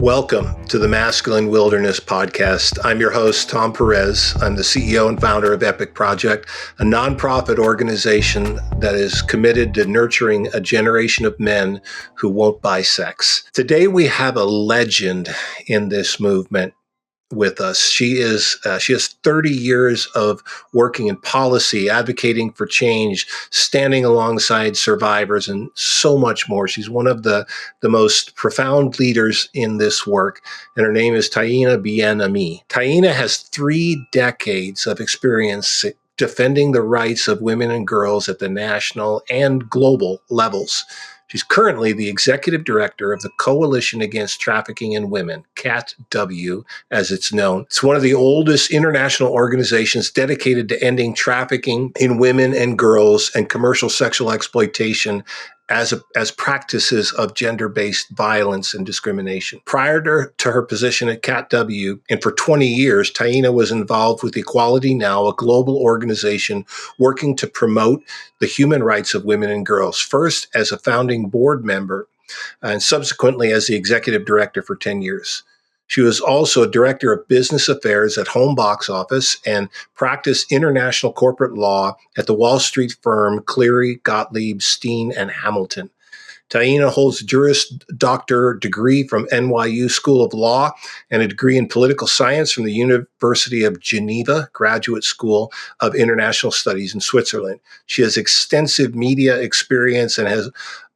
Welcome to the Masculine Wilderness Podcast. I'm your host, Tom Perez. I'm the CEO and founder of Epic Project, a nonprofit organization that is committed to nurturing a generation of men who won't buy sex. Today, we have a legend in this movement with us. She has 30 years of working in policy, advocating for change, standing alongside survivors, and so much more. She's one of the most profound leaders in this work, and her name is Taina Bien-Aimé. Taina has 3 decades of experience defending the rights of women and girls at the national and global levels. She's currently the executive director of the Coalition Against Trafficking in Women, CATW, as it's known. It's one of the oldest international organizations dedicated to ending trafficking in women and girls and commercial sexual exploitation as practices of gender-based violence and discrimination. Prior to her position at CATW, and for 20 years, Taina was involved with Equality Now, a global organization working to promote the human rights of women and girls, first as a founding board member and subsequently as the executive director for 10 years. She was also a director of business affairs at Home Box Office and practiced international corporate law at the Wall Street firm Cleary, Gottlieb, Steen, and Hamilton. Taina holds a Juris Doctor degree from NYU School of Law and a degree in political science from the University of Geneva Graduate School of International Studies in Switzerland. She has extensive media experience and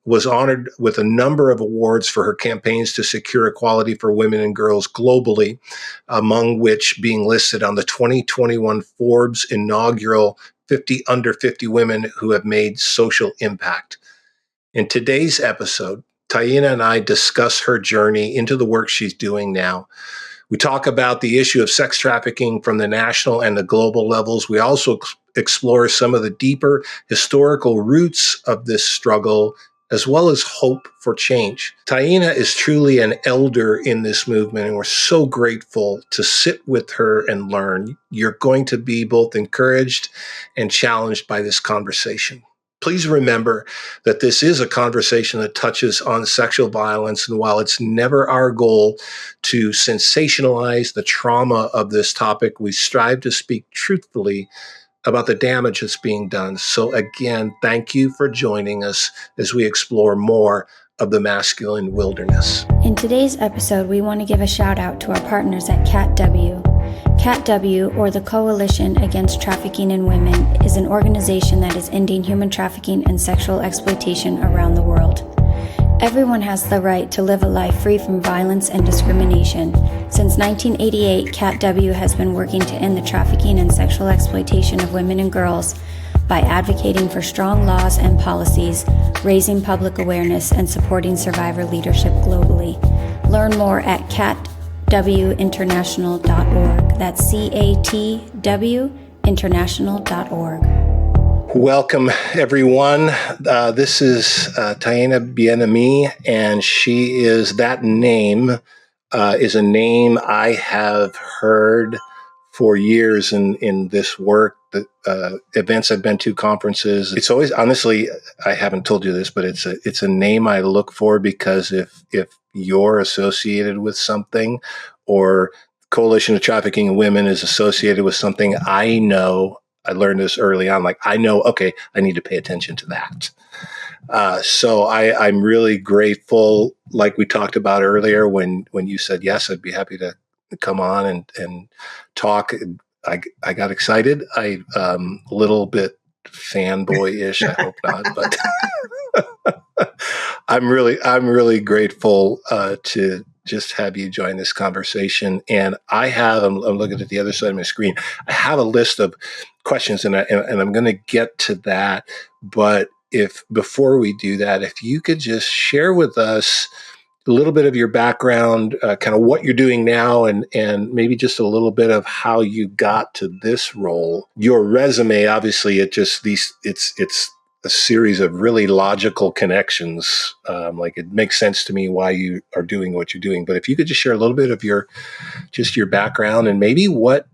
was honored with a number of awards for her campaigns to secure equality for women and girls globally, among which being listed on the 2021 Forbes inaugural 50 Under 50 Women Who Have Made Social Impact. In today's episode, Taina and I discuss her journey into the work she's doing now. We talk about the issue of sex trafficking from the national and the global levels. We also explore some of the deeper historical roots of this struggle, as well as hope for change. Taina is truly an elder in this movement, and we're so grateful to sit with her and learn. You're going to be both encouraged and challenged by this conversation. Please remember that this is a conversation that touches on sexual violence, and while it's never our goal to sensationalize the trauma of this topic, we strive to speak truthfully about the damage that's being done. So again, thank you for joining us as we explore more of the masculine wilderness. In today's episode, we want to give a shout out to our partners at CATW. CATW, or the Coalition Against Trafficking in Women, is an organization that is ending human trafficking and sexual exploitation around the world. Everyone has the right to live a life free from violence and discrimination. Since 1988, CATW has been working to end the trafficking and sexual exploitation of women and girls by advocating for strong laws and policies, raising public awareness, and supporting survivor leadership globally. Learn more at catwinternational.org. That's CATW international.org. Welcome, everyone. This is Taina Bien-Aimé, and that name is a name I have heard for years in this work, the events I've been to, conferences. It's always, honestly, I haven't told you this, but it's a name I look for, because if you're associated with something, or Coalition of Trafficking in Women is associated with something, I learned this early on. Okay, I need to pay attention to that. So I'm really grateful. Like we talked about earlier, when you said yes, I'd be happy to come on and talk. I got excited. I a little bit fanboy-ish. I hope not, but I'm really grateful to just have you join this conversation. And I'm looking at the other side of my screen. I have a list of questions, and I'm going to get to that. But before we do that, if you could just share with us a little bit of your background, kind of what you're doing now, and maybe just a little bit of how you got to this role. Your resume, obviously, it's a series of really logical connections. It makes sense to me why you are doing what you're doing. But if you could just share a little bit of your background, and maybe what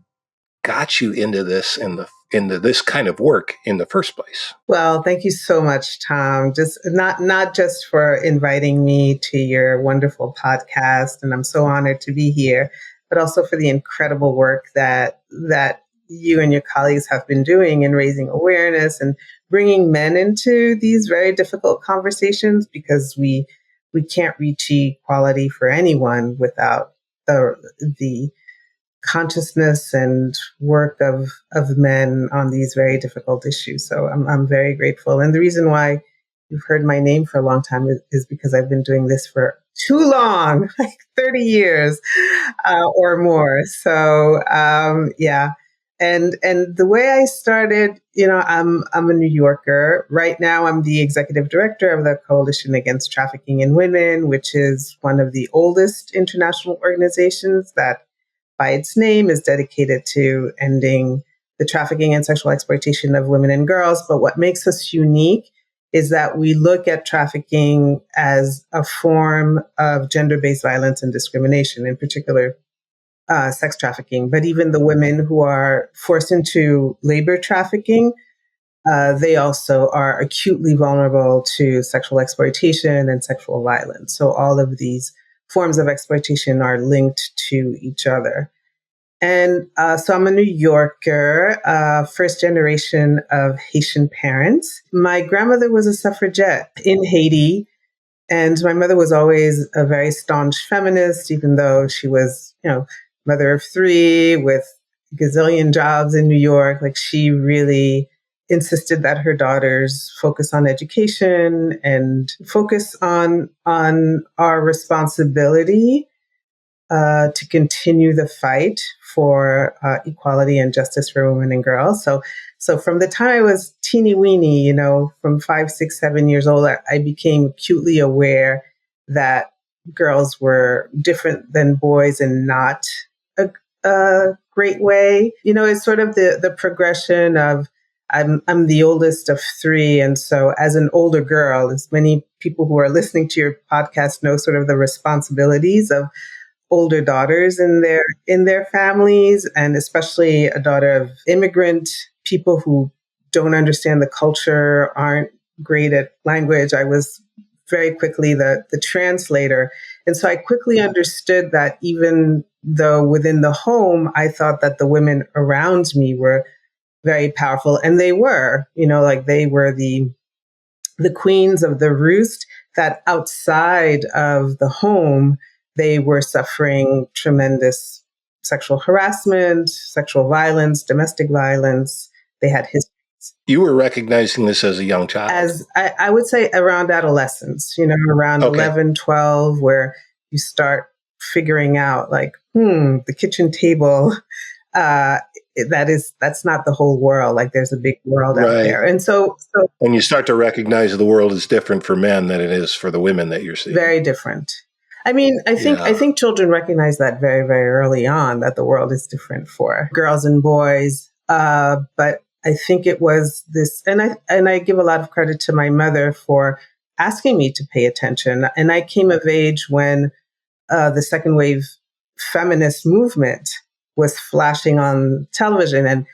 got you into this in the into this kind of work in the first place. Well, thank you so much, Tom. Just not just for inviting me to your wonderful podcast, and I'm so honored to be here, but also for the incredible work that you and your colleagues have been doing in raising awareness and bringing men into these very difficult conversations, because we can't reach equality for anyone without the consciousness and work of men on these very difficult issues. So I'm very grateful. And the reason why you've heard my name for a long time is because I've been doing this for too long, like 30 years or more. So yeah. And the way I started, I'm a New Yorker. Right now, I'm the executive director of the Coalition Against Trafficking in Women, which is one of the oldest international organizations that, by its name, is dedicated to ending the trafficking and sexual exploitation of women and girls. But what makes us unique is that we look at trafficking as a form of gender-based violence and discrimination, in particular, sex trafficking. But even the women who are forced into labor trafficking, they also are acutely vulnerable to sexual exploitation and sexual violence. So all of these forms of exploitation are linked to each other. And so I'm a New Yorker, first generation of Haitian parents. My grandmother was a suffragette in Haiti, and my mother was always a very staunch feminist, even though she was, mother of three with a gazillion jobs in New York. Like, she really insisted that her daughters focus on education and focus on our responsibility to continue the fight for equality and justice for women and girls. So from the time I was teeny weeny, from 5, 6, 7 years old, I became acutely aware that girls were different than boys in not a great way. It's sort of the progression of, I'm the oldest of three. And so as an older girl, as many people who are listening to your podcast know, sort of the responsibilities of older daughters in their families, and especially a daughter of immigrant people who don't understand the culture, aren't great at language. I was very quickly the translator. And so I quickly understood that even though within the home, I thought that the women around me were very powerful, and they were, they were the queens of the roost, that outside of the home, they were suffering tremendous sexual harassment, sexual violence, domestic violence. They had histories. You were recognizing this as a young child? As I would say around adolescence, around 11, 12, where you start figuring out the kitchen table, that's not the whole world. Like, there's a big world out there. And so and you start to recognize the world is different for men than it is for the women that you're seeing. Very different. I mean, I think children recognize that very, very early on, that the world is different for girls and boys. But I think it was this, and I give a lot of credit to my mother for asking me to pay attention. And I came of age when the second wave feminist movement was flashing on television,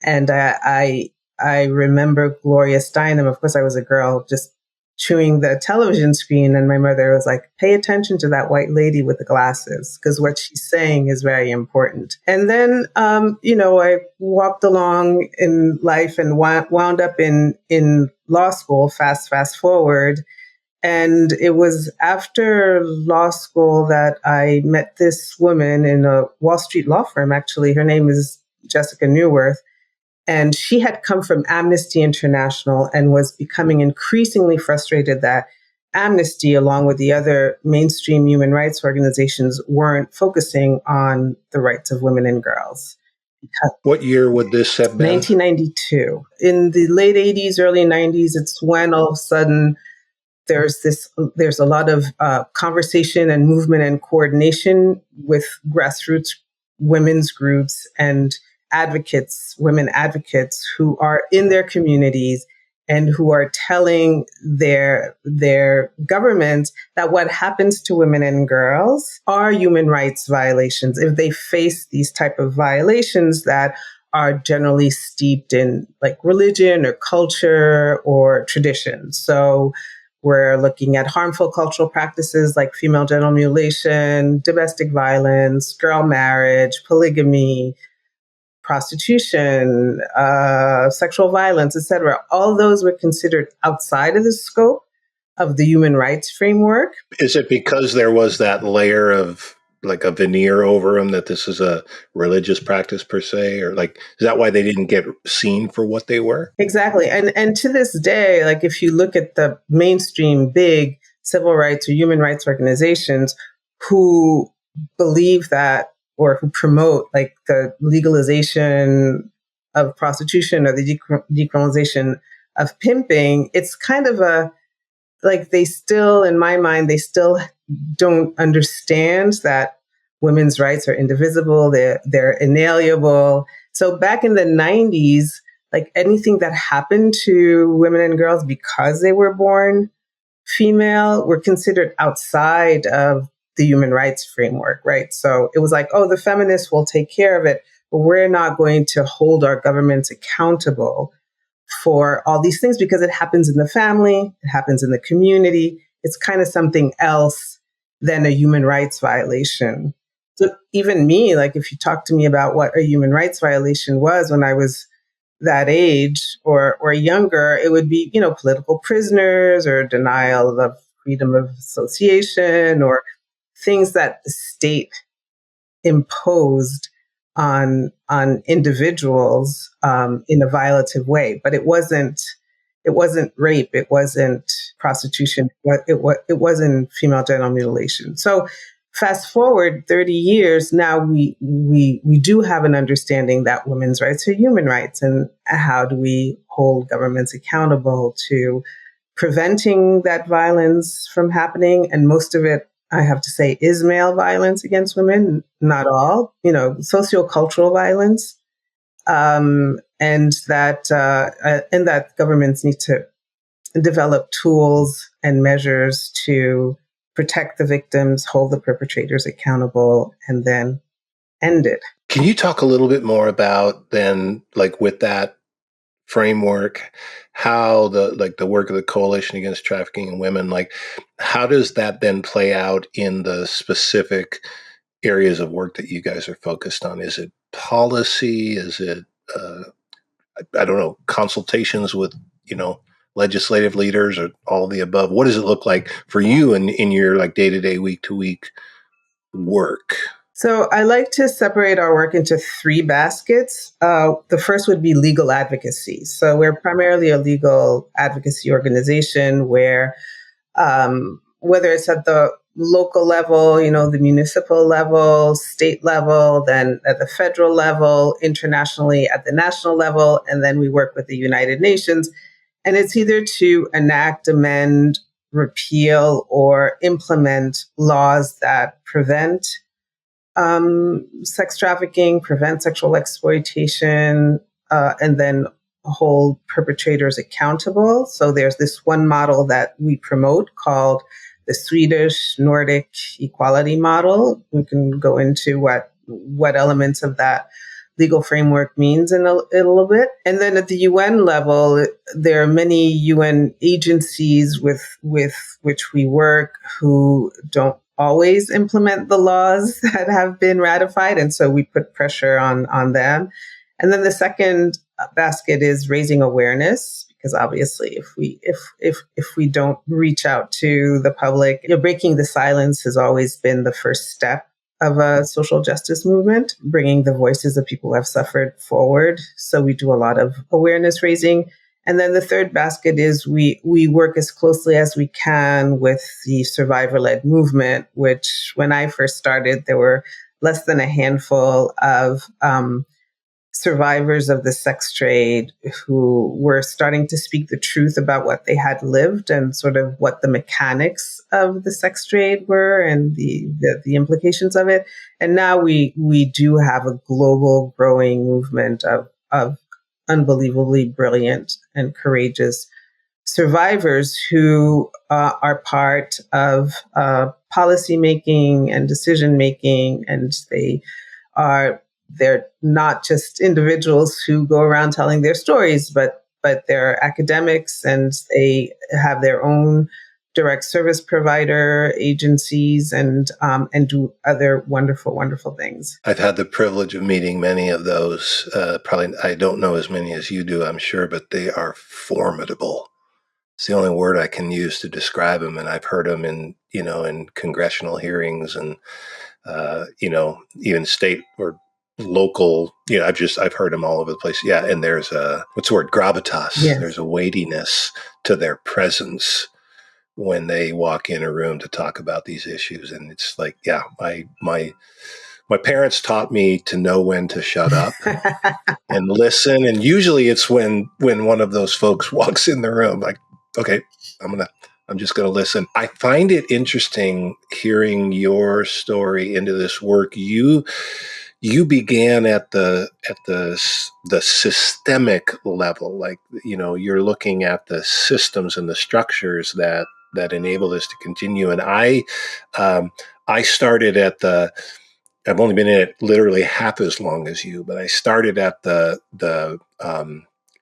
and I remember Gloria Steinem. Of course, I was a girl, just chewing the television screen, and my mother was like, pay attention to that white lady with the glasses, because what she's saying is very important. And then, I walked along in life and wound up in law school, fast forward. And it was after law school that I met this woman in a Wall Street law firm, actually. Her name is Jessica Neuwirth. And she had come from Amnesty International and was becoming increasingly frustrated that Amnesty, along with the other mainstream human rights organizations, weren't focusing on the rights of women and girls. What year would this have been? 1992. In the late 80s, early 90s, it's when all of a sudden there's a lot of conversation and movement and coordination with grassroots women's groups and women advocates who are in their communities and who are telling their governments that what happens to women and girls are human rights violations. If they face these type of violations that are generally steeped in like religion or culture or tradition. So we're looking at harmful cultural practices like female genital mutilation, domestic violence, girl marriage, polygamy, prostitution, sexual violence, etc. All those were considered outside of the scope of the human rights framework. Is it because there was that layer of like a veneer over them that this is a religious practice per se, or like, is that why they didn't get seen for what they were? Exactly. And to this day, like if you look at the mainstream big civil rights or human rights organizations who believe that or who promote like the legalization of prostitution or the decriminalization of pimping, it's kind of a, like they still, in my mind, they still don't understand that women's rights are indivisible, they're inalienable. So back in the 90s, like anything that happened to women and girls because they were born female were considered outside of the human rights framework, right? So it was like, oh, the feminists will take care of it, but we're not going to hold our governments accountable for all these things because it happens in the family, it happens in the community. It's kind of something else than a human rights violation. So even me, like if you talk to me about what a human rights violation was when I was that age or younger, it would be, you know, political prisoners or denial of freedom of association or things that the state imposed on individuals in a violative way. But it wasn't rape, it wasn't prostitution, it wasn't female genital mutilation. So fast forward 30 years, now we do have an understanding that women's rights are human rights, and how do we hold governments accountable to preventing that violence from happening? And most of it, I have to say, is male violence against women, not all, you know, sociocultural violence, and that governments need to develop tools and measures to protect the victims, hold the perpetrators accountable, and then end it. Can you talk a little bit more about then, like with that framework, how the work of the Coalition Against Trafficking in Women, like how does that then play out in the specific areas of work that you guys are focused on? Is it policy? Is it I don't know, consultations with, you know, legislative leaders, or all of the above? What does it look like for you in your like day-to-day, week-to-week work? So I like to separate our work into three baskets. The first would be legal advocacy. So we're primarily a legal advocacy organization where, whether it's at the local level, you know, the municipal level, state level, then at the federal level, internationally at the national level, and then we work with the United Nations. And it's either to enact, amend, repeal, or implement laws that prevent sex trafficking, prevent sexual exploitation, and then hold perpetrators accountable. So there's this one model that we promote called the Swedish Nordic equality model. We can go into what elements of that legal framework means in a little bit. And then at the UN level, there are many UN agencies with which we work who don't always implement the laws that have been ratified. And so we put pressure on them. And then the second basket is raising awareness, because obviously if we don't reach out to the public, breaking the silence has always been the first step of a social justice movement, bringing the voices of people who have suffered forward. So we do a lot of awareness raising. And then the third basket is we work as closely as we can with the survivor-led movement, which when I first started, there were less than a handful of survivors of the sex trade who were starting to speak the truth about what they had lived and sort of what the mechanics of the sex trade were and the implications of it. And now we do have a global growing movement of unbelievably brilliant and courageous survivors who are part of policy making and decision making, and they are they're not just individuals who go around telling their stories, but they're academics, and they have their own direct service provider agencies, and do other wonderful, wonderful things. I've had the privilege of meeting many of those. Probably I don't know as many as you do, I'm sure, but they are formidable. It's the only word I can use to describe them, and I've heard them in congressional hearings and even state or local. I've heard them all over the place. Yeah, and there's what's the word? Gravitas. Yes. There's a weightiness to their presence when they walk in a room to talk about these issues, and it's like, yeah, my parents taught me to know when to shut up and listen, and usually it's when one of those folks walks in the room, like, okay, I'm just going to listen. I find it interesting hearing your story into this work. You began at the systemic level, like, you're looking at the systems and the structures that enable this to continue. And I started at I've only been in it literally half as long as you, but I started at the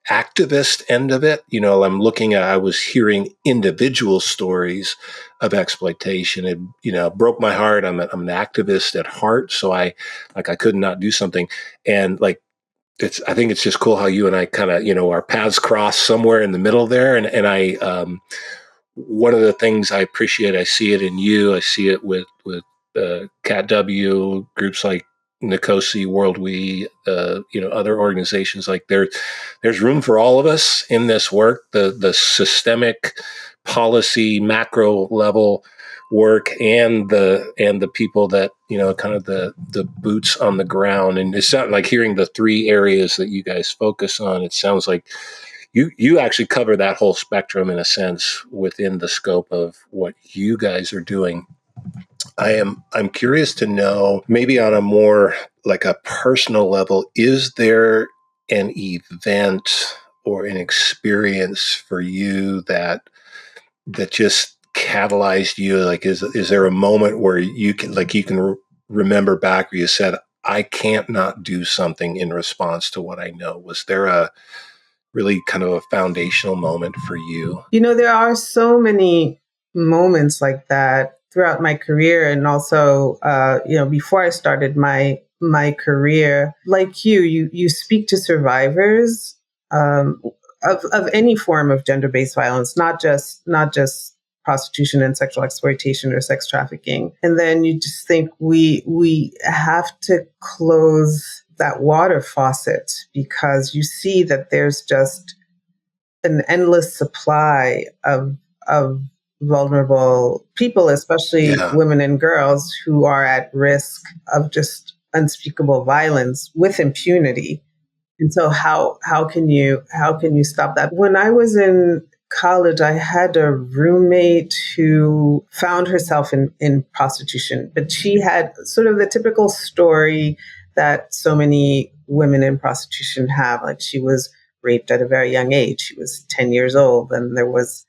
activist end of it. I was hearing individual stories of exploitation. It, broke my heart. I'm an activist at heart. So I could not do something. And like, I think it's just cool how you and I kind of, our paths cross somewhere in the middle there. And I, one of the things I appreciate, I see it in you. I see it with CATW, groups like Nicosi, World We, other organizations. Like there's room for all of us in this work. The systemic policy macro level work and the people that kind of the boots on the ground. And it's not like hearing the three areas that you guys focus on. It sounds like you actually cover that whole spectrum in a sense within the scope of what you guys are doing. I'm curious to know, maybe on a more like a personal level, is there an event or an experience for you that just catalyzed you? Like, is there a moment where you can remember back where you said, I can't not do something in response to what I know? Was there a really kind of a foundational moment for you? There are so many moments like that throughout my career, and also, before I started my career. Like you speak to survivors of any form of gender-based violence, not just prostitution and sexual exploitation or sex trafficking, and then you just think we have to close that water faucet, because you see that there's just an endless supply of vulnerable people, especially women and girls, who are at risk of just unspeakable violence with impunity. And so how can you stop that? When I was in college, I had a roommate who found herself in prostitution, but she had sort of the typical story that so many women in prostitution have. Like, she was raped at a very young age. She was 10 years old, and there was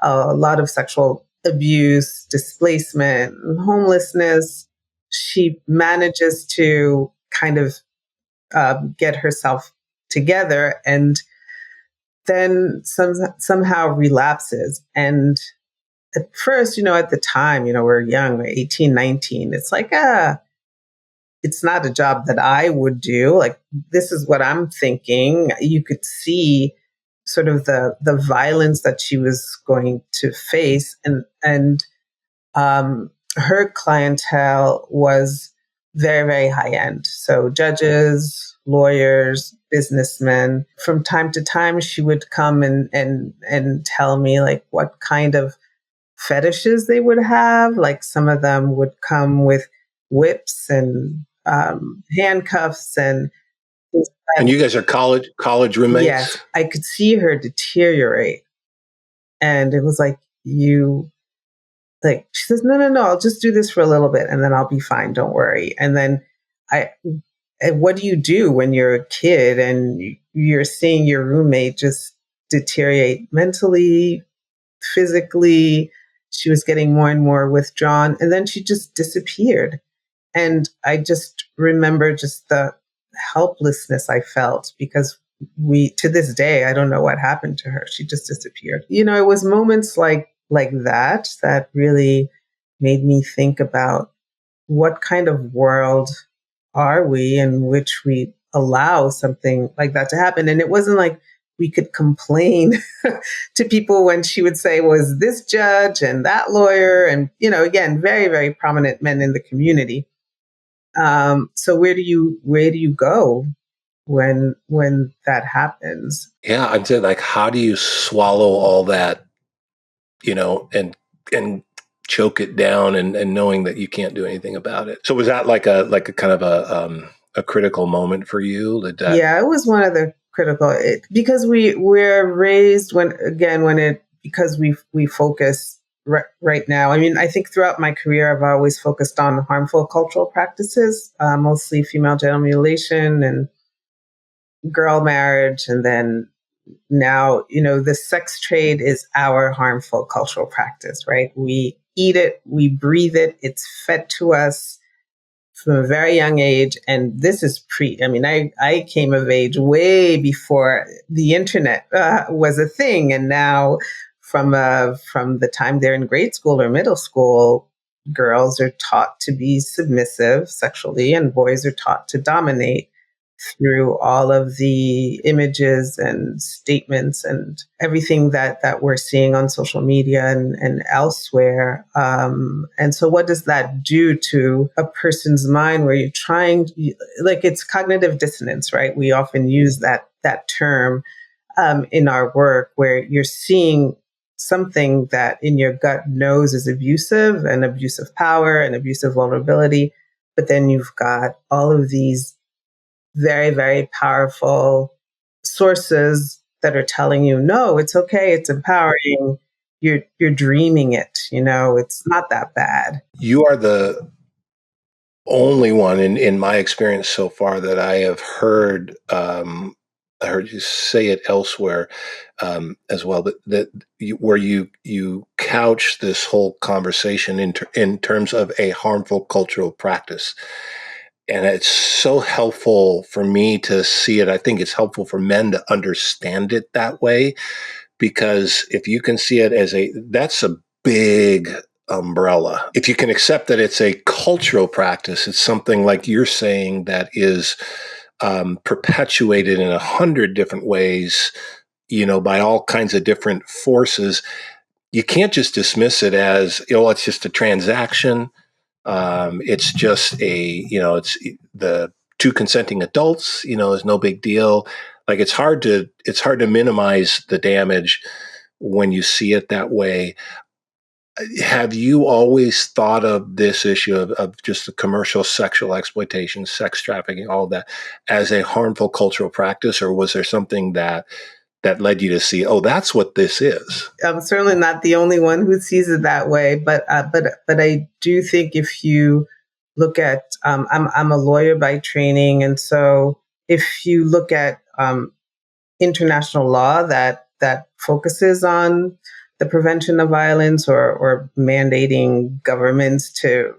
a lot of sexual abuse, displacement, homelessness. She manages to kind of get herself together, and then somehow relapses. And at first, at the time, we're young, we're 18, 19. It's like, it's not a job that I would do. Like, this is what I'm thinking. You could see sort of the violence that she was going to face. And her clientele was very, very high end. So judges, lawyers, businessmen. From time to time, she would come and tell me like what kind of fetishes they would have. Like, some of them would come with whips and handcuffs and things like that. And you guys are college roommates? Yes, I could see her deteriorate. And it was like, she says, no, I'll just do this for a little bit and then I'll be fine. Don't worry. And then what do you do when you're a kid and you're seeing your roommate just deteriorate mentally, physically? She was getting more and more withdrawn, and then she just disappeared. And I just remember just helplessness I felt, because to this day, I don't know what happened to her. She just disappeared. It was moments like that really made me think about what kind of world are we in which we allow something like that to happen. And it wasn't like we could complain to people when she would say, was this judge and that lawyer? And, again, very, very prominent men in the community. So where do you go when that happens? Yeah, I'm saying, like, how do you swallow all that, and choke it down, and knowing that you can't do anything about it? So was that like a kind of a critical moment for you? Yeah, it was one of the critical, because we're raised because we focus right now. I mean, I think throughout my career, I've always focused on harmful cultural practices, mostly female genital mutilation and girl marriage. And then now, the sex trade is our harmful cultural practice, right? We eat it, we breathe it, it's fed to us from a very young age. And this is I came of age way before the internet was a thing. And now from the time they're in grade school or middle school, girls are taught to be submissive sexually and boys are taught to dominate through all of the images and statements and everything that we're seeing on social media and elsewhere. And so what does that do to a person's mind where you're it's cognitive dissonance, right? We often use that term in our work, where you're seeing something that in your gut knows is abusive and abuse of power and abuse of vulnerability. But then you've got all of these very, very powerful sources that are telling you, no, it's okay, it's empowering. You're dreaming it, it's not that bad. You are the only one in my experience so far that I have heard. I heard you say it elsewhere as well, where you couch this whole conversation in terms of a harmful cultural practice. And it's so helpful for me to see it. I think it's helpful for men to understand it that way, because if you can see it that's a big umbrella. If you can accept that it's a cultural practice, it's something like you're saying that is perpetuated in 100 different ways, by all kinds of different forces. You can't just dismiss it as, it's just a transaction. It's just it's the two consenting adults, is no big deal. Like, it's hard to minimize the damage when you see it that way. Have you always thought of this issue of just the commercial sexual exploitation, sex trafficking, all of that as a harmful cultural practice, or was there something that led you to see, oh, that's what this is? I'm certainly not the only one who sees it that way, but I do think if you look at, I'm a lawyer by training, and so if you look at international law that focuses on the prevention of violence or mandating governments to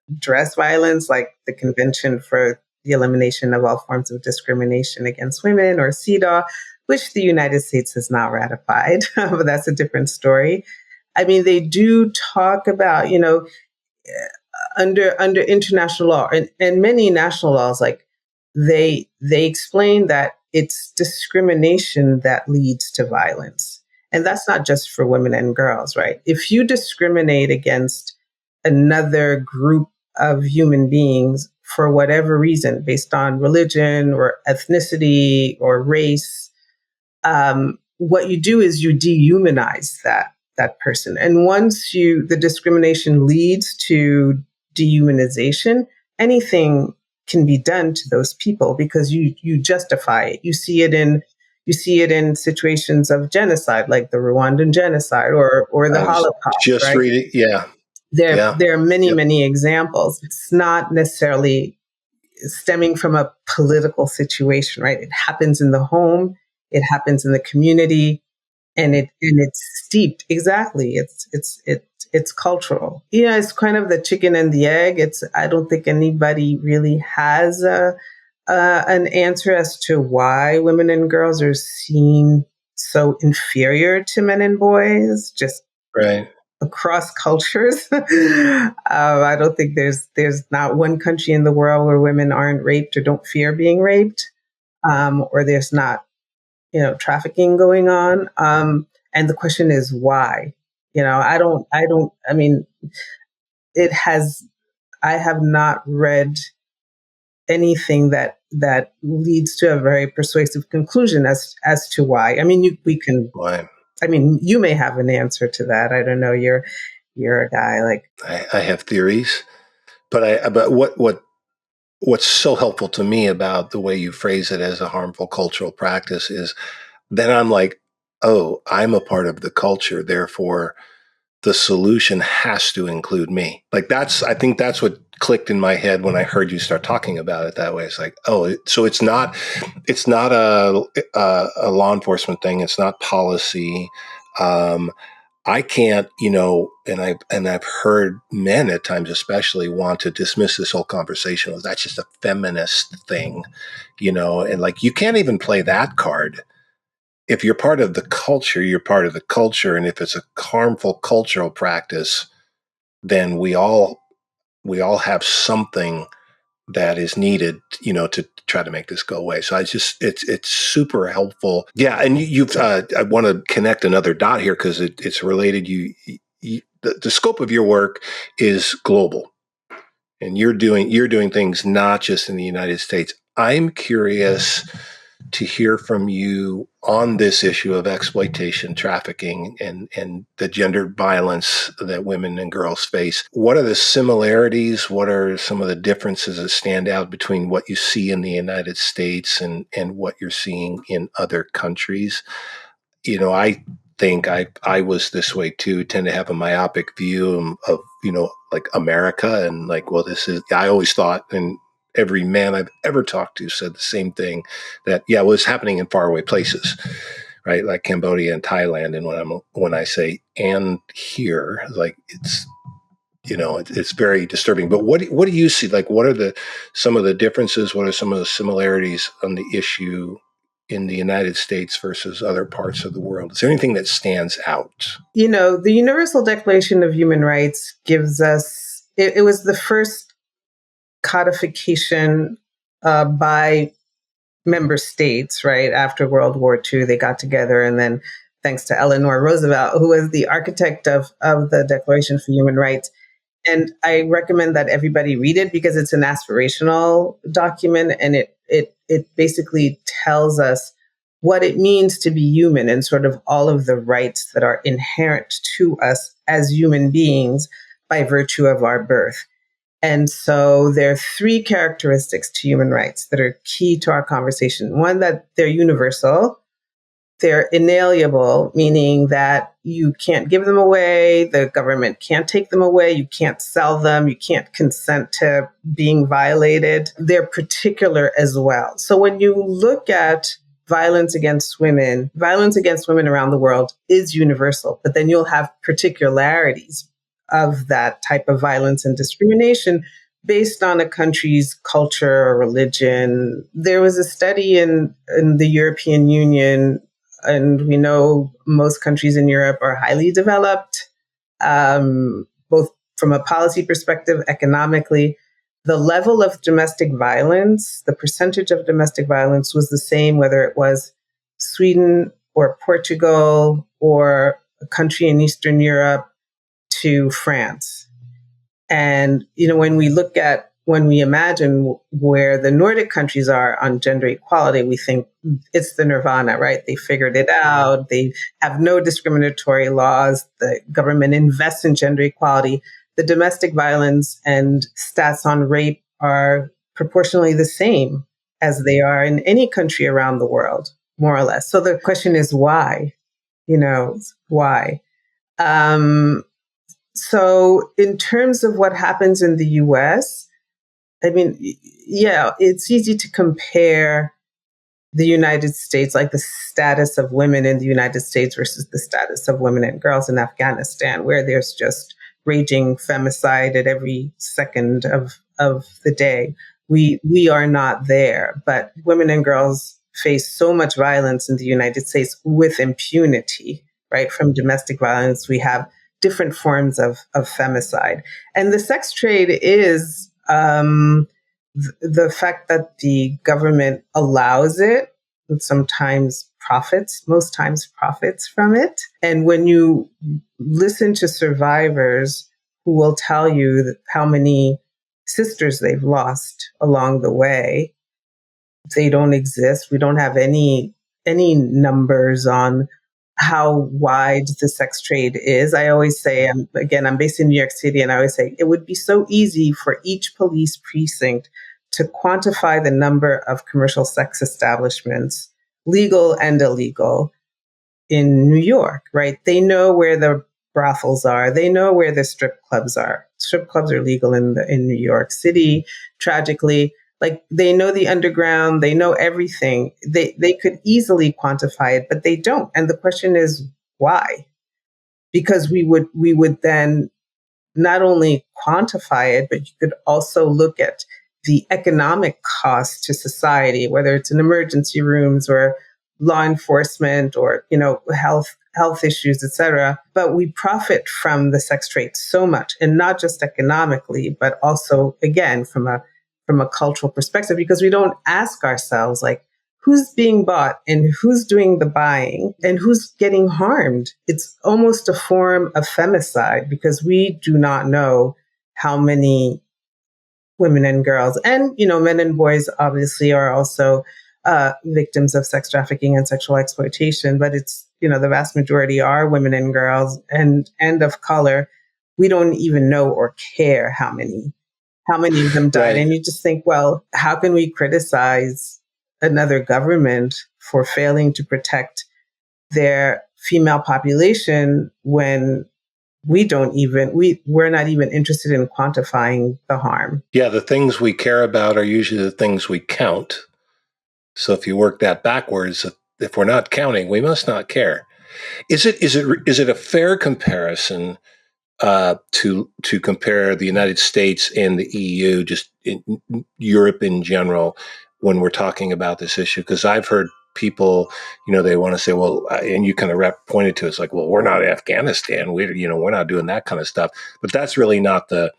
address violence, like the Convention for the Elimination of All Forms of Discrimination Against Women, or CEDAW, which the United States has not ratified, but that's a different story. I mean, they do talk about, under international law and many national laws, like they explain that it's discrimination that leads to violence. And that's not just for women and girls, right? If you discriminate against another group of human beings for whatever reason, based on religion or ethnicity or race, what you do is you dehumanize that person. And once the discrimination leads to dehumanization, anything can be done to those people because you justify it. You see it in situations of genocide, like the Rwandan genocide or the Holocaust. Just right? reading, yeah. There are many examples. It's not necessarily stemming from a political situation, right? It happens in the home, it happens in the community, and it's steeped. Exactly. It's cultural. It's kind of the chicken and the egg. I don't think anybody really has a an answer as to why women and girls are seen so inferior to men and boys, just Right. across cultures. I don't think there's not one country in the world where women aren't raped or don't fear being raped, or there's not, trafficking going on. And the question is why? I mean, it has, I have not read anything that leads to a very persuasive conclusion as to why. I mean, we can. Why? I mean, you may have an answer to that. I don't know. You're a guy like. I have theories, but what's so helpful to me about the way you phrase it as a harmful cultural practice is then I'm like, oh, I'm a part of the culture, therefore the solution has to include me. Like I think that's what clicked in my head when I heard you start talking about it that way. It's like, oh, so it's not a law enforcement thing. It's not policy. I can't, and I've heard men at times, especially, want to dismiss this whole conversation as that's just a feminist thing, and like you can't even play that card. If you're part of the culture, you're part of the culture, and if it's a harmful cultural practice, then we all have something that is needed, to try to make this go away. So it's super helpful. Yeah. And you've, I want to connect another dot here because it's related. The scope of your work is global and you're doing things not just in the United States. I'm curious to hear from you on this issue of exploitation, trafficking, and the gendered violence that women and girls face. What are the similarities? What are some of the differences that stand out between what you see in the United States and what you're seeing in other countries? I think I was this way too, tend to have a myopic view of like America and like, well, I always thought, and every man I've ever talked to said the same thing, that, yeah, well, it's happening in faraway places, right? Like Cambodia and Thailand. And when I say, and here, like it's very disturbing. But what do you see? Like, what are some of the differences? What are some of the similarities on the issue in the United States versus other parts of the world? Is there anything that stands out? The Universal Declaration of Human Rights gives us, it was the first codification by member states, right? After World War II, they got together, and then thanks to Eleanor Roosevelt, who was the architect of the Declaration for Human Rights. And I recommend that everybody read it because it's an aspirational document, and it basically tells us what it means to be human and sort of all of the rights that are inherent to us as human beings by virtue of our birth. And so there are three characteristics to human rights that are key to our conversation. One, that they're universal. They're inalienable, meaning that you can't give them away. The government can't take them away. You can't sell them. You can't consent to being violated. They're particular as well. So when you look at violence against women around the world is universal, but then you'll have particularities of that type of violence and discrimination based on a country's culture or religion. There was a study in the European Union, and we know most countries in Europe are highly developed, both from a policy perspective, economically. The level of domestic violence, the percentage of domestic violence was the same, whether it was Sweden or Portugal or a country in Eastern Europe to France. And, when we imagine where the Nordic countries are on gender equality, we think it's the nirvana, right? They figured it out. They have no discriminatory laws. The government invests in gender equality. The domestic violence and stats on rape are proportionally the same as they are in any country around the world, more or less. So the question is why? Why? So in terms of what happens in the US, I mean, yeah, it's easy to compare the United States, like the status of women in the United States versus the status of women and girls in Afghanistan, where there's just raging femicide at every second of the day. we are not there. But women and girls face so much violence in the United States with impunity, right? From domestic violence, we have different forms of femicide. And the sex trade is the fact that the government allows it, and sometimes profits, most times profits from it. And when you listen to survivors who will tell you that how many sisters they've lost along the way, they don't exist. We don't have any numbers on how wide the sex trade is. I always say, I'm based in New York City, and I always say it would be so easy for each police precinct to quantify the number of commercial sex establishments, legal and illegal, in New York, right? They know where the brothels are. They know where the strip clubs are. Strip clubs are legal in New York City, tragically. Like, they know the underground, they know everything. They could easily quantify it, but they don't. And the question is, why? Because we would then not only quantify it, but you could also look at the economic cost to society, whether it's in emergency rooms or law enforcement or, health issues, et cetera. But we profit from the sex trade so much, and not just economically, but also, again, from a cultural perspective, because we don't ask ourselves, like, who's being bought and who's doing the buying and who's getting harmed. It's almost a form of femicide, because we do not know how many women and girls, and, men and boys obviously are also victims of sex trafficking and sexual exploitation, but it's, the vast majority are women and girls and of color. We don't even know or care how many of them died. Right. And you just think, well, how can we criticize another government for failing to protect their female population when we're not even interested in quantifying the harm? Yeah, the things we care about are usually the things we count. So if you work that backwards, if we're not counting, we must not care. Is it a fair comparison to compare the United States and the EU, just in Europe in general, when we're talking about this issue? Because I've heard people, they want to say, well, and you kind of pointed to, it's like, well, we're not Afghanistan. We're not doing that kind of stuff. But that's really not the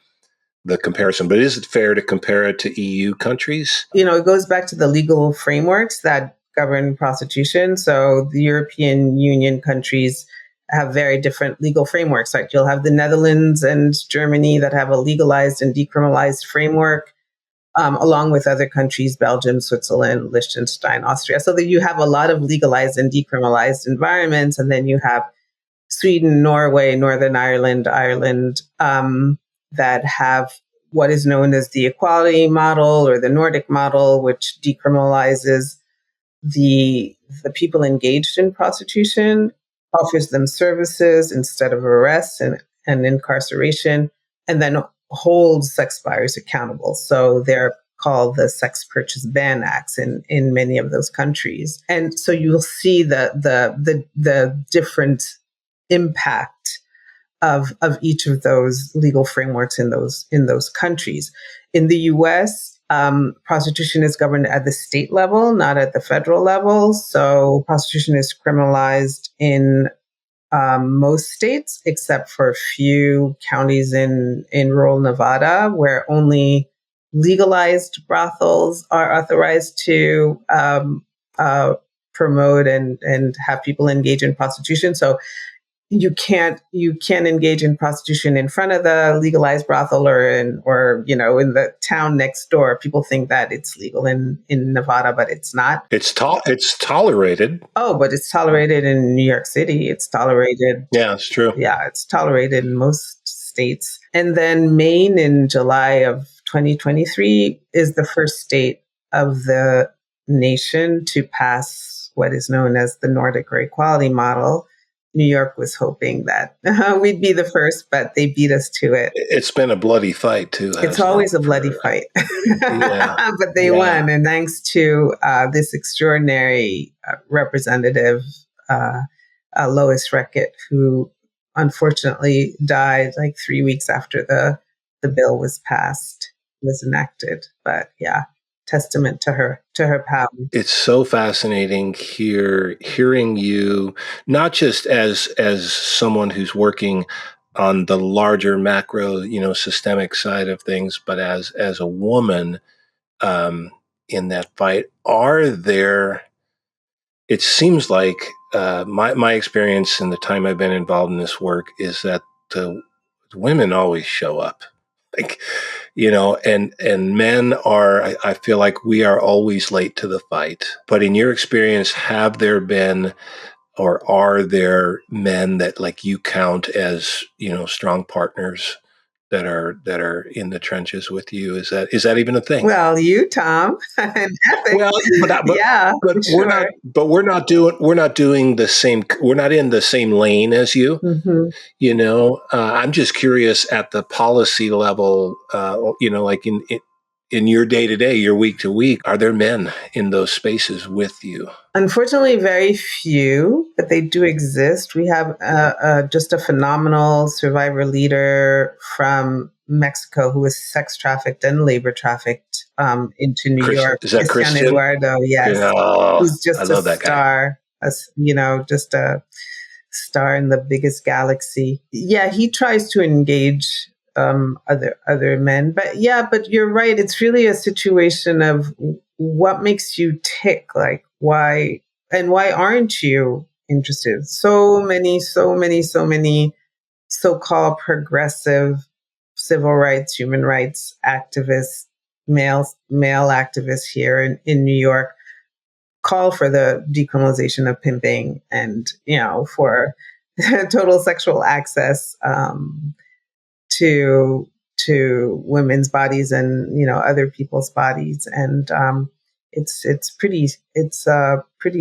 comparison. But is it fair to compare it to EU countries? It goes back to the legal frameworks that govern prostitution. So the European Union countries have very different legal frameworks. Like, you'll have the Netherlands and Germany that have a legalized and decriminalized framework, along with other countries, Belgium, Switzerland, Liechtenstein, Austria. So that you have a lot of legalized and decriminalized environments. And then you have Sweden, Norway, Northern Ireland, that have what is known as the equality model or the Nordic model, which decriminalizes the people engaged in prostitution, offers them services instead of arrest and incarceration, and then holds sex buyers accountable. So they're called the Sex Purchase Ban Acts in many of those countries. And so you'll see the different impact of each of those legal frameworks in those countries. In the US, prostitution is governed at the state level, not at the federal level. So prostitution is criminalized in most states, except for a few counties in rural Nevada, where only legalized brothels are authorized to promote and have people engage in prostitution. So you can't engage in prostitution in front of the legalized brothel or in the town next door. People think that it's legal in Nevada, but it's not. It's tolerated. Oh, but it's tolerated in New York City. It's tolerated. Yeah, it's true. Yeah, it's tolerated in most states. And then Maine in July of 2023 is the first state of the nation to pass what is known as the Nordic or equality model. New York was hoping that we'd be the first, but they beat us to it. It's been a bloody fight, too. It's always a bloody fight. Yeah. But they won. And thanks to this extraordinary representative, Lois Reckitt, who unfortunately died like 3 weeks after the bill was passed. was enacted. But yeah, testament to her power. It's so fascinating hearing you, not just as someone who's working on the larger macro, systemic side of things, but as a woman in that fight. It seems like my experience in the time I've been involved in this work is that the women always show up. Like, and men are, I feel like we are always late to the fight. But in your experience, have there been, or are there men that like you count as, strong partners that are in the trenches with you? Is that even a thing? Well, you, Tom, and Epic. Well, Yeah, but sure. we're not doing the same. We're not in the same lane as you. I'm just curious at the policy level. Like in your day to day, your week to week, are there men in those spaces with you? Unfortunately, very few, but they do exist. We have just a phenomenal survivor leader from Mexico who was sex trafficked and labor trafficked into New York. Is that Christian? Eduardo, yes. Yeah, Who's just I love that star, just a star in the biggest galaxy. Yeah, he tries to engage other men. But you're right. It's really a situation of what makes you tick, like why aren't you interested? So many so-called progressive civil rights, human rights activists, male activists here in New York call for the decriminalization of pimping and, for total sexual access to women's bodies and, other people's bodies. And it's pretty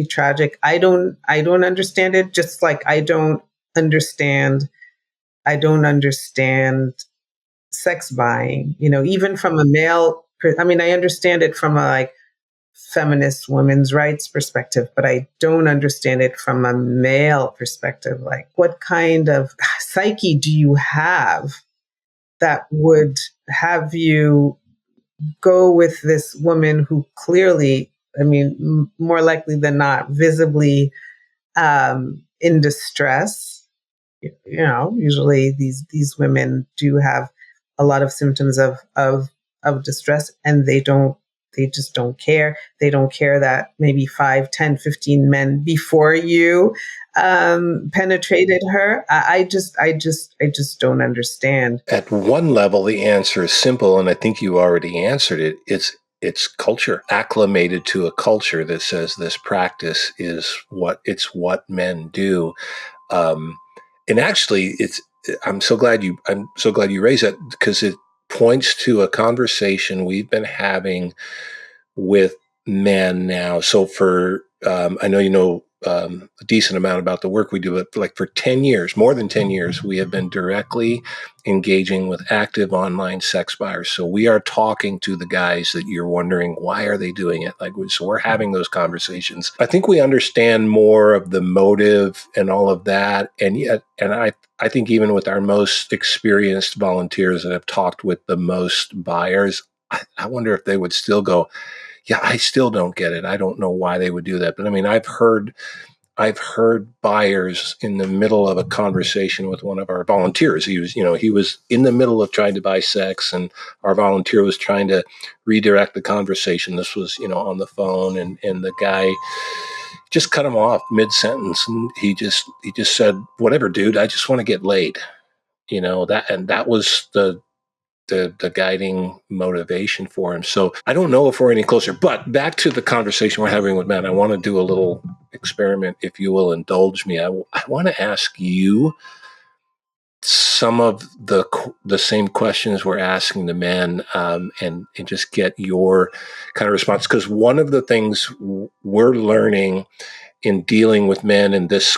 tragic. I don't understand it, just like I don't understand sex buying, even from a male. I mean, I understand it from a feminist women's rights perspective, but I don't understand it from a male perspective. Like, what kind of psyche do you have that would have you go with this woman who clearly, more likely than not, visibly in distress? Usually these women do have a lot of symptoms of distress, and they just don't care. They don't care that maybe 5, 10, 15 men before you penetrated her. I just don't understand. At one level, the answer is simple, and I think you already answered it. It's culture, acclimated to a culture that says this practice is what men do. And actually, I'm so glad you raised that, because it points to a conversation we've been having with men now. So I know a decent amount about the work we do, but like for 10 years, more than 10 years, we have been directly engaging with active online sex buyers. So we are talking to the guys that you're wondering, why are they doing it? So we're having those conversations. I think we understand more of the motive and all of that. And I think even with our most experienced volunteers that have talked with the most buyers, I wonder if they would still go, yeah, I still don't get it. I don't know why they would do that. But I mean, I've heard buyers in the middle of a conversation with one of our volunteers. He was in the middle of trying to buy sex, and our volunteer was trying to redirect the conversation. This was, on the phone, and the guy just cut him off mid-sentence, and he just said, "Whatever, dude, I just want to get laid." That was the guiding motivation for him. So I don't know if we're any closer, but back to the conversation we're having with men, I want to do a little experiment, if you will indulge me. I want to ask you some of the same questions we're asking the men, and just get your kind of response. Because one of the things we're learning in dealing with men in this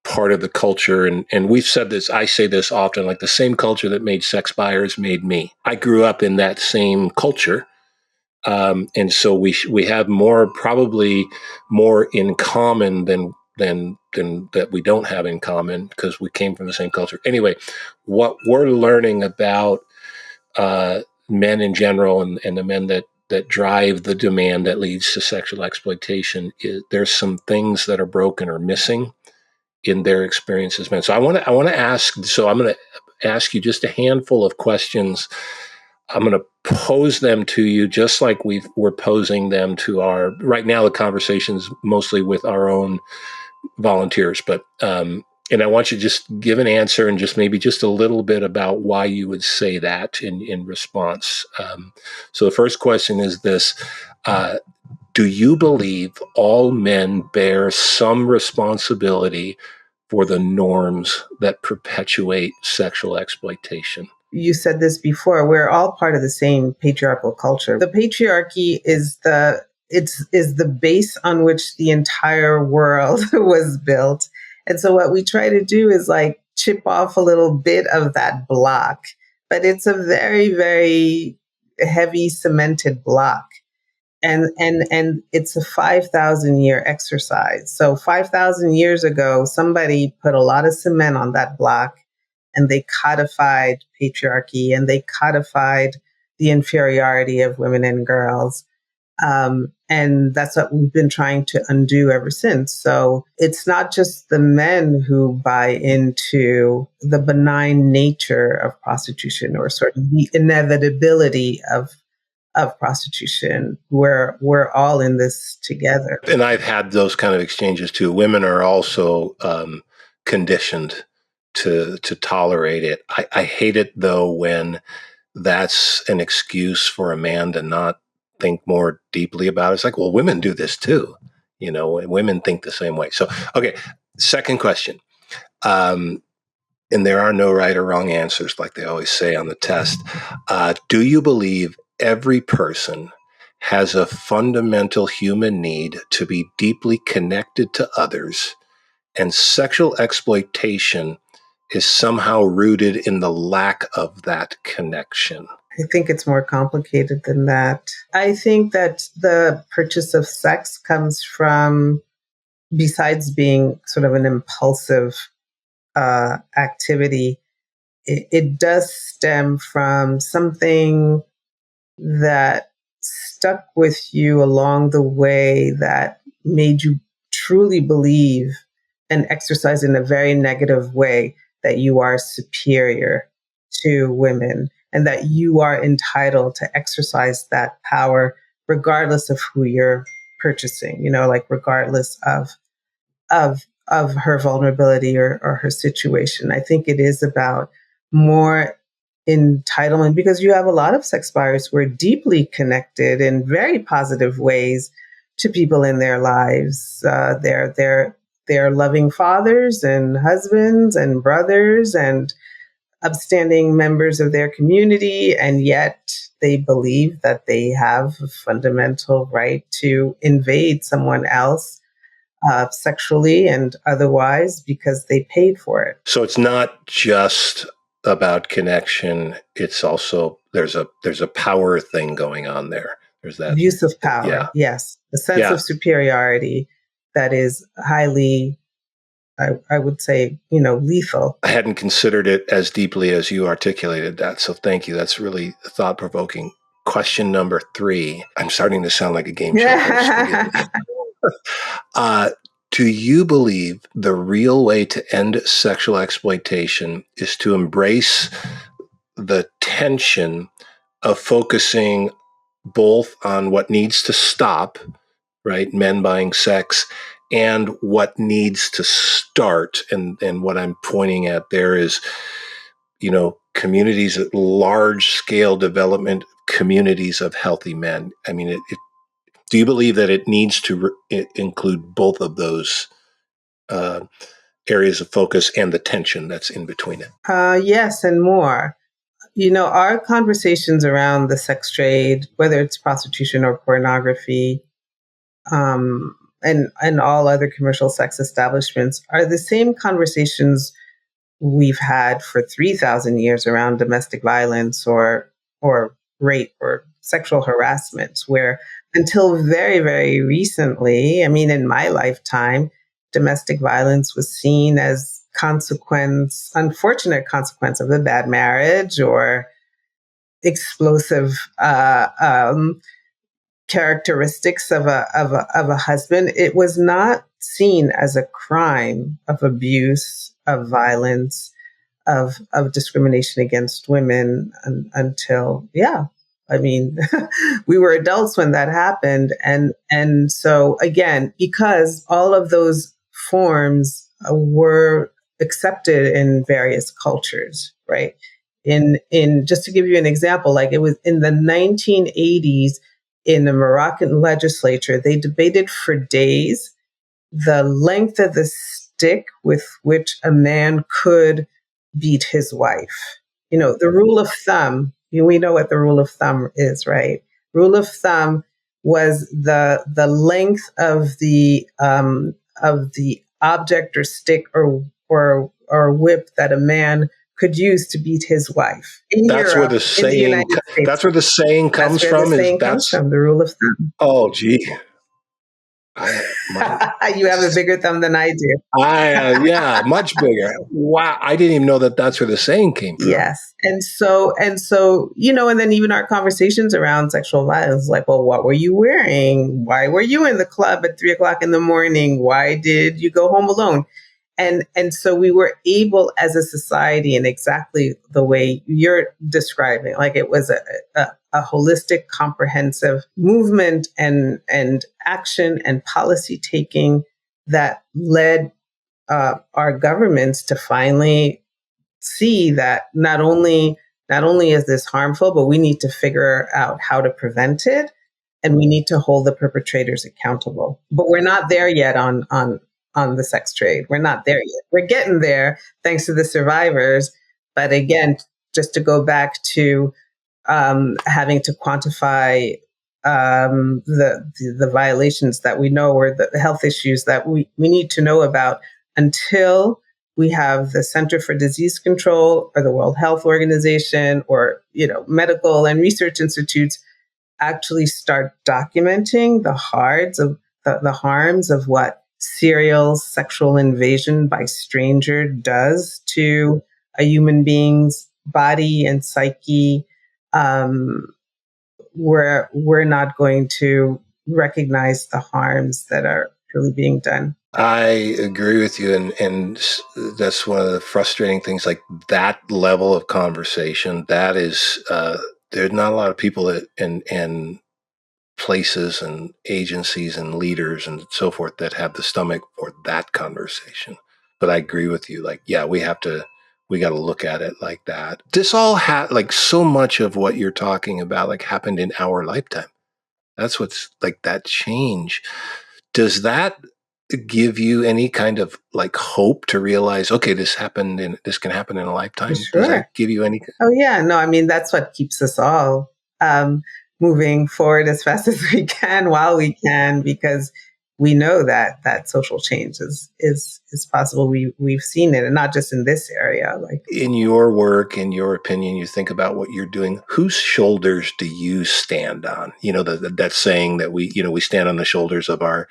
part of the culture, and we've said this, I say this often, like the same culture that made sex buyers made me. I grew up in that same culture, and so we have probably more in common than that we don't have in common, because we came from the same culture. Anyway, what we're learning about men in general and the men that drive the demand that leads to sexual exploitation, there's some things that are broken or missing in their experience as men. So I want to ask. So I'm going to ask you just a handful of questions. I'm going to pose them to you just like we're posing them to our. Right now, the conversation's mostly with our own volunteers, but and I want you to just give an answer and just maybe just a little bit about why you would say that in response. So the first question is this. Do you believe all men bear some responsibility for the norms that perpetuate sexual exploitation? You said this before, we're all part of the same patriarchal culture. The patriarchy is the base on which the entire world was built. And so what we try to do is like chip off a little bit of that block, but it's a very, very heavy cemented block. And it's a 5,000 year exercise. So 5,000 years ago, somebody put a lot of cement on that block and they codified patriarchy and they codified the inferiority of women and girls. And that's what we've been trying to undo ever since. So it's not just the men who buy into the benign nature of prostitution or sort of the inevitability of prostitution. We're all in this together. And I've had those kind of exchanges too. Women are also conditioned to tolerate it. I hate it though when that's an excuse for a man to not think more deeply about it. It's like, well, women do this too. You know, women think the same way. So, okay, second question. And there are no right or wrong answers, like they always say on the test. Do you believe every person has a fundamental human need to be deeply connected to others, and sexual exploitation is somehow rooted in the lack of that connection? I think it's more complicated than that. I think that the purchase of sex comes from, besides being sort of an impulsive activity, it does stem from something that stuck with you along the way that made you truly believe and exercise in a very negative way that you are superior to women and that you are entitled to exercise that power regardless of who you're purchasing, you know, like regardless of her vulnerability or her situation. I think it is about more entitlement because you have a lot of sex buyers who are deeply connected in very positive ways to people in their lives. They're loving fathers and husbands and brothers and upstanding members of their community, and yet they believe that they have a fundamental right to invade someone else sexually and otherwise because they paid for it. So it's not just about connection. It's also there's a power thing going on there. There's that abuse of power. Yeah. Yes, a sense of superiority that is highly, I would say, lethal. I hadn't considered it as deeply as you articulated that. So thank you. That's really thought-provoking. Question number 3. I'm starting to sound like a game show host. Do you believe the real way to end sexual exploitation is to embrace the tension of focusing both on what needs to stop, right, men buying sex, and what needs to start? And what I'm pointing at there is, communities at large scale development, communities of healthy men. I mean, do you believe that it needs to include both of those areas of focus and the tension that's in between it? Yes, and more. Our conversations around the sex trade, whether it's prostitution or pornography, and all other commercial sex establishments, are the same conversations we've had for 3,000 years around domestic violence or rape or sexual harassment, where until very, very recently, I mean, in my lifetime, domestic violence was seen as unfortunate consequence of a bad marriage or explosive characteristics of a husband, it was not seen as a crime of abuse, of violence, of discrimination against women until, I mean, we were adults when that happened. And so again, because all of those forms were accepted in various cultures, right? In just to give you an example, like it was in the 1980s in the Moroccan legislature, they debated for days the length of the stick with which a man could beat his wife. You know, the rule of thumb, we know what the rule of thumb is, right? Rule of thumb was the length of the object or stick or whip that a man could use to beat his wife. That's where the saying. That's where the saying comes from. The rule of thumb. Oh, gee. You have a bigger thumb than I do. Yeah, much bigger. Wow, I didn't even know that that's where the saying came from. Yes, and so you know, and then even our conversations around sexual violence, like, well, what were you wearing? Why were you in the club at 3:00 in the morning? Why did you go home alone? And so we were able as a society in exactly the way you're describing, like it was a holistic, comprehensive movement and action and policy taking that led our governments to finally see that not only is this harmful, but we need to figure out how to prevent it, and we need to hold the perpetrators accountable. But we're not there yet on the sex trade. We're not there yet. We're getting there thanks to the survivors. But again, just to go back to having to quantify the violations that we know, or the health issues that we need to know about, until we have the Center for Disease Control or the World Health Organization or, you know, medical and research institutes actually start documenting the harms of what serial sexual invasion by stranger does to a human being's body and psyche. We're not going to recognize the harms that are really being done. I agree with you, and that's one of the frustrating things. Like that level of conversation, that is, there's not a lot of people and places and agencies and leaders and so forth that have the stomach for that conversation. But I agree with you. Like, yeah, we got to look at it like that. This all like so much of what you're talking about, like happened in our lifetime. That's what's like that change. Does that give you any kind of like hope to realize, okay, this can happen in a lifetime? Sure. Does that give you any? Oh yeah, no, I mean, that's what keeps us all moving forward as fast as we can while we can, because we know that social change is possible. We've seen it, and not just in this area. Like in your work, in your opinion, you think about what you're doing. Whose shoulders do you stand on? You know, that saying that we stand on the shoulders of our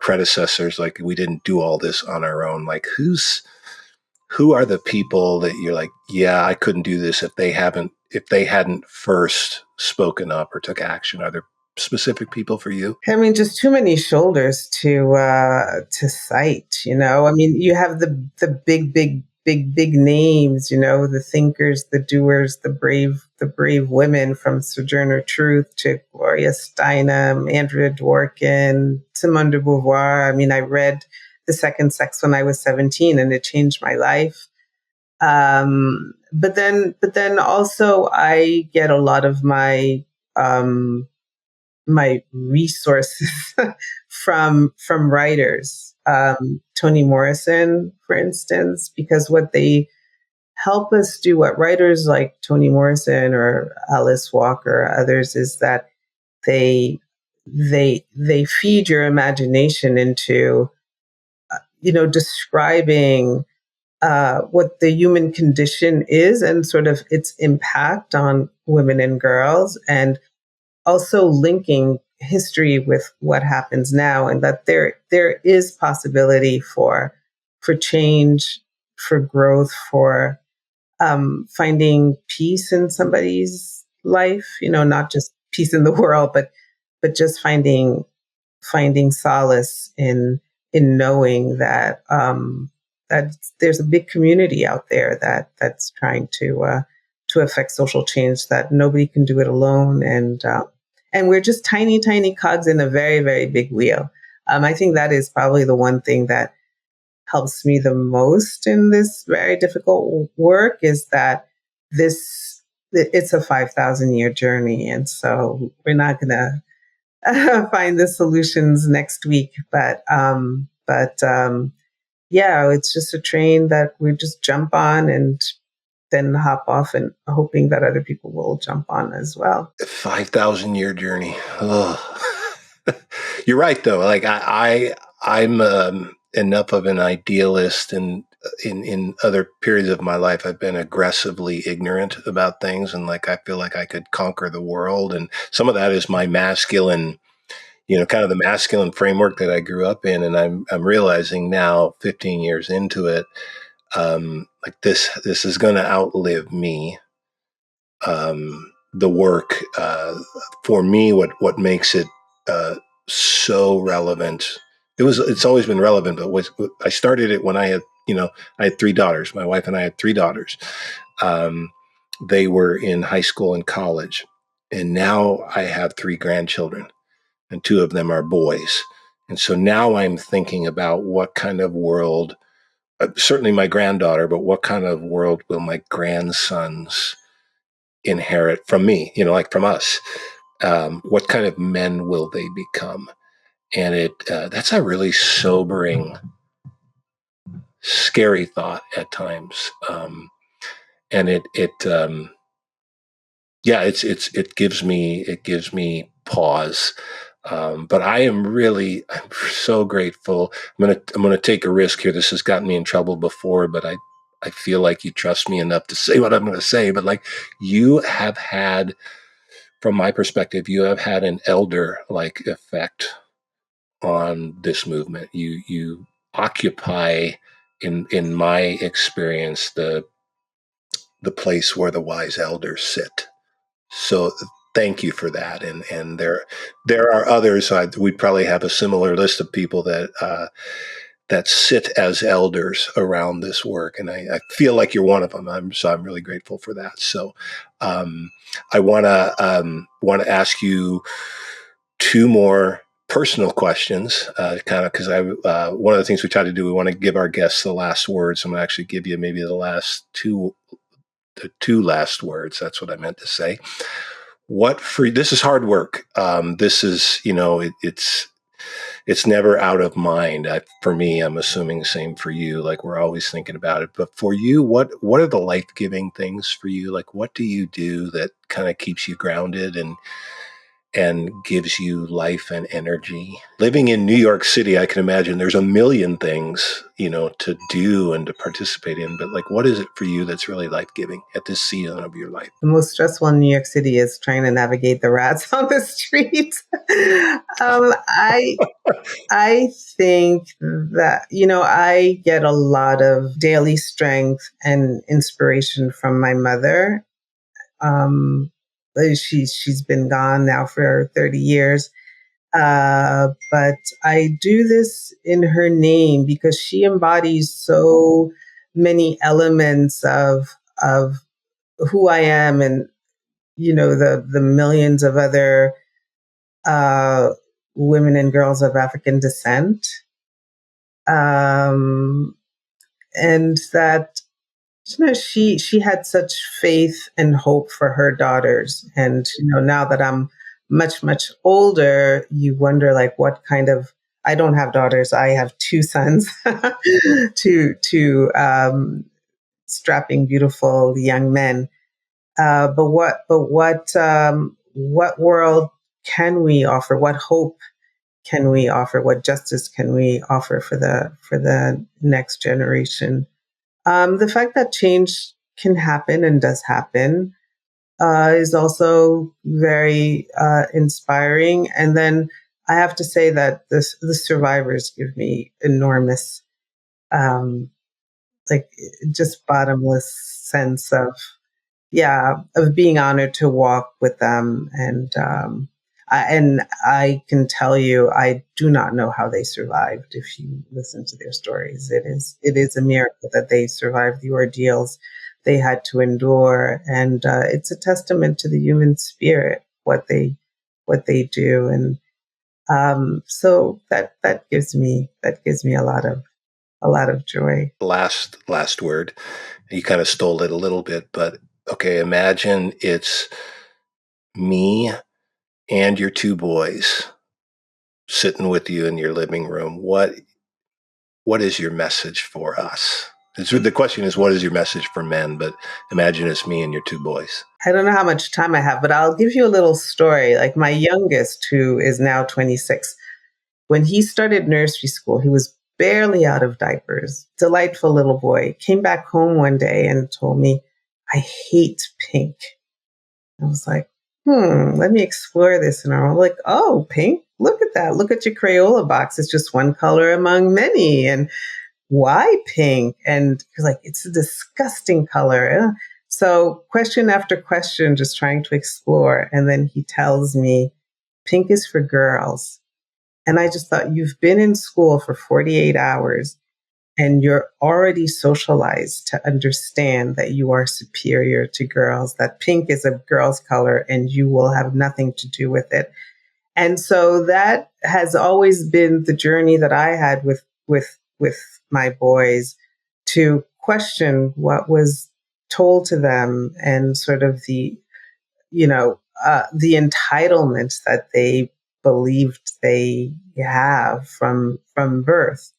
predecessors. Like we didn't do all this on our own. Like who are the people that you're like, yeah, I couldn't do this if they hadn't first spoken up or took action? Are there specific people for you? I mean, just too many shoulders to cite. You know, I mean, you have the big names. You know, the thinkers, the doers, the brave women, from Sojourner Truth to Gloria Steinem, Andrea Dworkin, Simone de Beauvoir. I mean, I read The Second Sex when I was 17, and it changed my life. But then also I get a lot of my my resources from writers, Toni Morrison, for instance, because what they help us do, what writers like Toni Morrison or Alice Walker or others, is that they feed your imagination into describing what the human condition is and sort of its impact on women and girls, and also linking history with what happens now, and that there is possibility for change, for growth, for finding peace in somebody's life, not just peace in the world, but just finding solace in knowing that there's a big community out there that's trying to affect social change, that nobody can do it alone, and we're just tiny, tiny cogs in a very, very big wheel. I think that is probably the one thing that helps me the most in this very difficult work, is that it's a 5,000-year journey, and so we're not going to find the solutions next week, but yeah, it's just a train that we just jump on and then hop off, and hoping that other people will jump on as well. 5,000-year journey. Oh. You're right, though. Like I'm enough of an idealist, and in other periods of my life, I've been aggressively ignorant about things, and like I feel like I could conquer the world. And some of that is my masculine, kind of the masculine framework that I grew up in. And I'm realizing now, 15 years into it, like this is going to outlive me. The work, for me, what makes it so relevant. It's always been relevant, but I started it when I had 3 daughters. My wife and I had 3 daughters. They were in high school and college, and now I have 3 grandchildren, and 2 of them are boys. And so now I'm thinking about what kind of world, certainly my granddaughter, but what kind of world will my grandsons inherit from me, like from us? What kind of men will they become? And that's a really sobering, scary thought at times. And it gives me pause. But I'm so grateful. I'm gonna take a risk here. This has gotten me in trouble before, but I feel like you trust me enough to say what I'm going to say. But like, you have had, from my perspective, you have had an elder-like effect on this movement. You occupy, in my experience, the place where the wise elders sit. So thank you for that. And there are others. We'd probably have a similar list of people that sit as elders around this work, and I feel like you're one of them. I'm really grateful for that. So I want to ask you 2 more personal questions, kind of, because one of the things we try to do, we want to give our guests the last words. I'm going to actually give you maybe the 2 last words. That's what I meant to say. This is hard work. This is, it's never out of mind. For me, I'm assuming the same for you. Like, we're always thinking about it. But for you, what are the life-giving things for you? Like, what do you do that kind of keeps you grounded and gives you life and energy? Living in New York City, I can imagine there's a million things, to do and to participate in. But like, what is it for you that's really life-giving at this season of your life? The most stressful in New York City is trying to navigate the rats on the street. I think that, I get a lot of daily strength and inspiration from my mother. She's been gone now for 30 years. But I do this in her name because she embodies so many elements of who I am, and, the millions of other women and girls of African descent. And that, she had such faith and hope for her daughters. And, now that I'm much, much older, you wonder, like, what kind of, I don't have daughters. I have 2 sons, two strapping, beautiful young men. But what world can we offer? What hope can we offer? What justice can we offer for the next generation? The fact that change can happen and does happen is also very inspiring. And then I have to say that the survivors give me enormous, just bottomless sense of of being honored to walk with them. And I can tell you, I do not know how they survived. If you listen to their stories, it is a miracle that they survived the ordeals they had to endure. And it's a testament to the human spirit, what they do. And so that gives me a lot of joy. Last word. You kind of stole it a little bit, but okay, imagine it's me and your two boys sitting with you in your living room. What is your message for us? The question is, what is your message for men? But imagine it's me and your two boys. I don't know how much time I have, but I'll give you a little story. Like my youngest, who is now 26, when he started nursery school, he was barely out of diapers. Delightful little boy. Came back home one day and told me, I hate pink. I was like, let me explore this. And I'm like, oh, pink? Look at that. Look at your Crayola box. It's just one color among many. And why pink? And he's like, it's a disgusting color. So question after question, just trying to explore. And then he tells me, pink is for girls. And I just thought, you've been in school for 48 hours and you're already socialized to understand that you are superior to girls, that pink is a girl's color and you will have nothing to do with it. And so that has always been the journey that I had with my boys, to question what was told to them and sort of the entitlement that they believed they have from birth.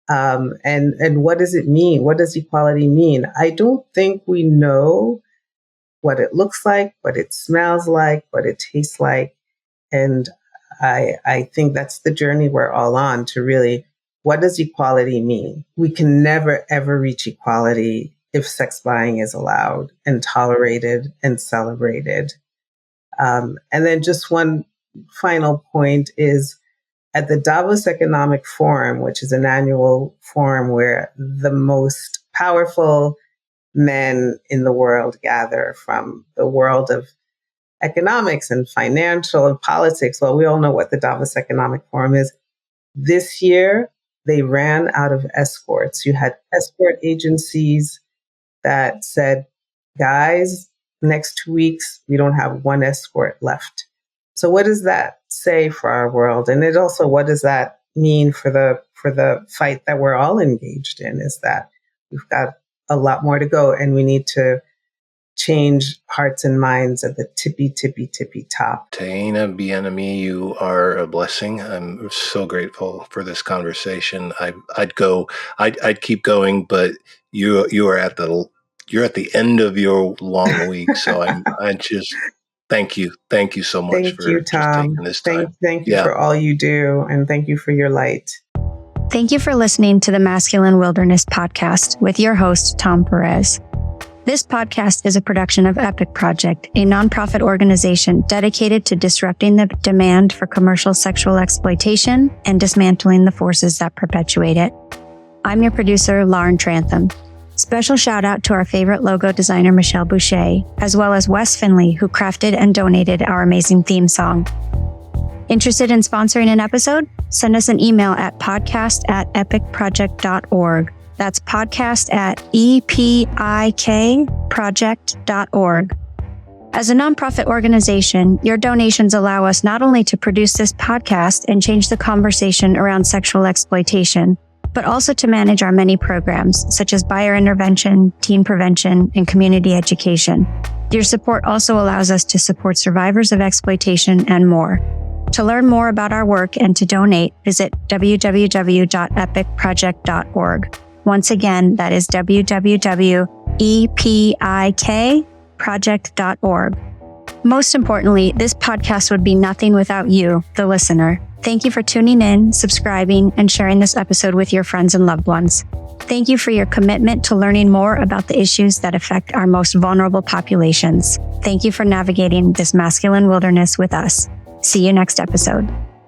And what does it mean? What does equality mean? I don't think we know what it looks like, what it smells like, what it tastes like. And I think that's the journey we're all on, to really, what does equality mean? We can never, ever reach equality if sex buying is allowed and tolerated and celebrated. And then just one final point is, at the Davos Economic Forum, which is an annual forum where the most powerful men in the world gather from the world of economics and financial and politics. Well, we all know what the Davos Economic Forum is. This year, they ran out of escorts. You had escort agencies that said, guys, next 2 weeks, we don't have one escort left. So what does that say for our world? And it also, what does that mean for the fight that we're all engaged in, is that we've got a lot more to go and we need to change hearts and minds at the tippy top. Taina Bien-Aimé, you are a blessing. I'm so grateful for this conversation. I'd keep going, but you're at the end of your long week. So I just thank you so much. Thank you, Tom. Taking this time. Thank you for all you do, and thank you for your light. Thank you for listening to the Masculine Wilderness Podcast with your host, Tom Perez. This podcast is a production of Epic Project, a nonprofit organization dedicated to disrupting the demand for commercial sexual exploitation and dismantling the forces that perpetuate it. I'm your producer, Lauren Trantham. Special shout out to our favorite logo designer, Michelle Boucher, as well as Wes Finley, who crafted and donated our amazing theme song. Interested in sponsoring an episode? Send us an email at podcast@epicproject.org. That's podcast@epikproject.org. As a nonprofit organization, your donations allow us not only to produce this podcast and change the conversation around sexual exploitation, but also to manage our many programs, such as buyer intervention, teen prevention, and community education. Your support also allows us to support survivors of exploitation and more. To learn more about our work and to donate, visit www.epicproject.org. Once again, that is www.epikproject.org. Most importantly, this podcast would be nothing without you, the listener. Thank you for tuning in, subscribing, and sharing this episode with your friends and loved ones. Thank you for your commitment to learning more about the issues that affect our most vulnerable populations. Thank you for navigating this masculine wilderness with us. See you next episode.